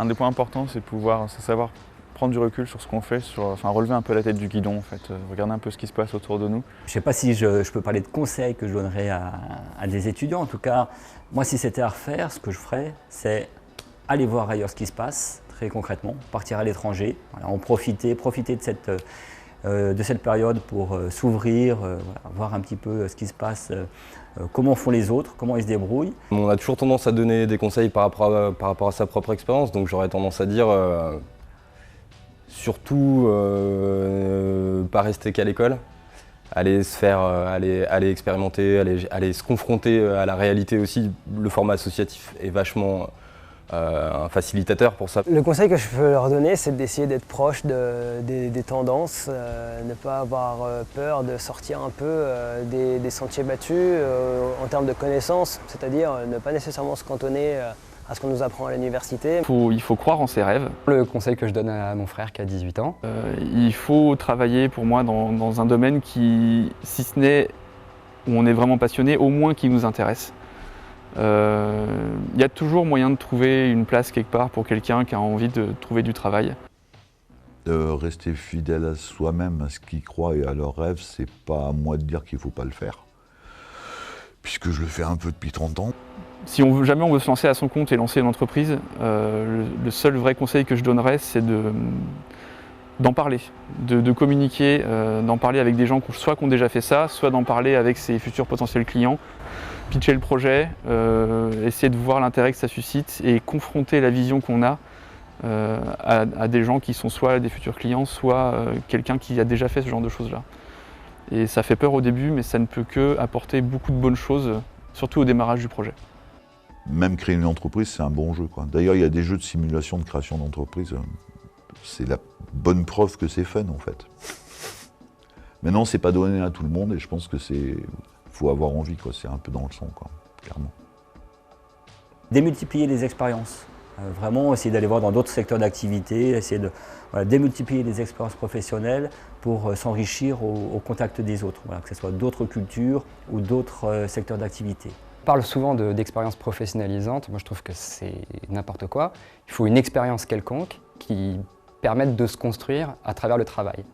Un des points importants, c'est savoir prendre du recul sur ce qu'on fait, relever un peu la tête du guidon, en fait, regarder un peu ce qui se passe autour de nous. Je ne sais pas si je peux parler de conseils que je donnerais à des étudiants. En tout cas, moi, si c'était à refaire, ce que je ferais, c'est aller voir ailleurs ce qui se passe, très concrètement, partir à l'étranger, voilà, en profiter de cette période pour s'ouvrir, voilà, voir un petit peu ce qui se passe, comment font les autres, comment ils se débrouillent. On a toujours tendance à donner des conseils par rapport à sa propre expérience, donc j'aurais tendance à dire surtout pas rester qu'à l'école, aller expérimenter, aller se confronter à la réalité aussi. Le format associatif est vachement un facilitateur pour ça. Le conseil que je peux leur donner, c'est d'essayer d'être proche des tendances, ne pas avoir peur de sortir un peu des sentiers battus en termes de connaissances, c'est-à-dire ne pas nécessairement se cantonner à ce qu'on nous apprend à l'université. Il faut croire en ses rêves. Le conseil que je donne à mon frère qui a 18 ans. Il faut travailler pour moi dans un domaine qui, si ce n'est où on est vraiment passionné, au moins qui nous intéresse. Il y a toujours moyen de trouver une place quelque part pour quelqu'un qui a envie de trouver du travail. Rester fidèle à soi-même, à ce qu'il croit et à leurs rêves, c'est pas à moi de dire qu'il ne faut pas le faire. Puisque je le fais un peu depuis 30 ans. Si jamais on veut se lancer à son compte et lancer une entreprise, le seul vrai conseil que je donnerais, c'est d'en parler, de communiquer, d'en parler avec des gens soit qui ont déjà fait ça, soit d'en parler avec ses futurs potentiels clients. Pitcher le projet, essayer de voir l'intérêt que ça suscite et confronter la vision qu'on a à des gens qui sont soit des futurs clients, soit quelqu'un qui a déjà fait ce genre de choses-là. Et ça fait peur au début, mais ça ne peut que apporter beaucoup de bonnes choses, surtout au démarrage du projet. Même créer une entreprise, c'est un bon jeu, quoi. D'ailleurs, il y a des jeux de simulation de création d'entreprise. C'est la bonne preuve que c'est fun, en fait. Maintenant, c'est pas donné à tout le monde et je pense que faut avoir envie, quoi. C'est un peu dans le sang, quoi, clairement. Démultiplier les expériences. Vraiment essayer d'aller voir dans d'autres secteurs d'activité, essayer de démultiplier les expériences professionnelles pour s'enrichir au contact des autres, voilà, que ce soit d'autres cultures ou d'autres secteurs d'activité. On parle souvent d'expériences professionnalisantes. Moi, je trouve que c'est n'importe quoi. Il faut une expérience quelconque qui permette de se construire à travers le travail.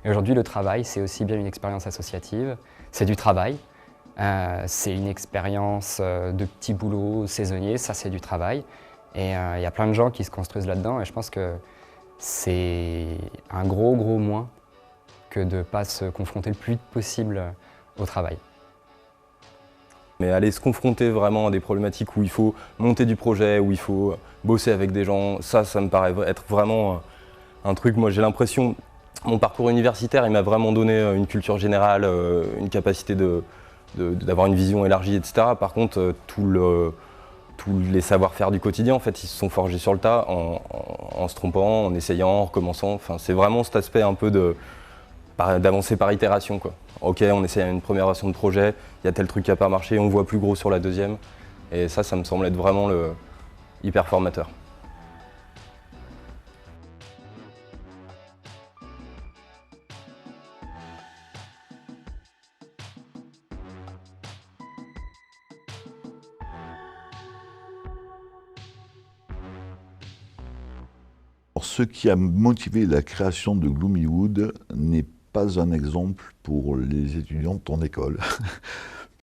Et aujourd'hui, le travail, c'est aussi bien une expérience associative, c'est du travail. C'est une expérience de petit boulot saisonnier, ça c'est du travail. Et il y a plein de gens qui se construisent là-dedans et je pense que c'est un gros moins que de ne pas se confronter le plus vite possible au travail. Mais aller se confronter vraiment à des problématiques où il faut monter du projet, où il faut bosser avec des gens, ça me paraît être vraiment un truc. Moi j'ai l'impression, mon parcours universitaire, il m'a vraiment donné une culture générale, une capacité d'avoir une vision élargie, etc. Par contre, tous les savoir-faire du quotidien, en fait, ils se sont forgés sur le tas, en se trompant, en essayant, en recommençant. Enfin, c'est vraiment cet aspect un peu d'avancer par itération, quoi. Ok, on essaye une première version de projet, il y a tel truc qui n'a pas marché, on voit plus gros sur la deuxième. Et ça me semble être vraiment hyper formateur. Ce qui a motivé la création de Gloomy Wood n'est pas un exemple pour les étudiants de ton école.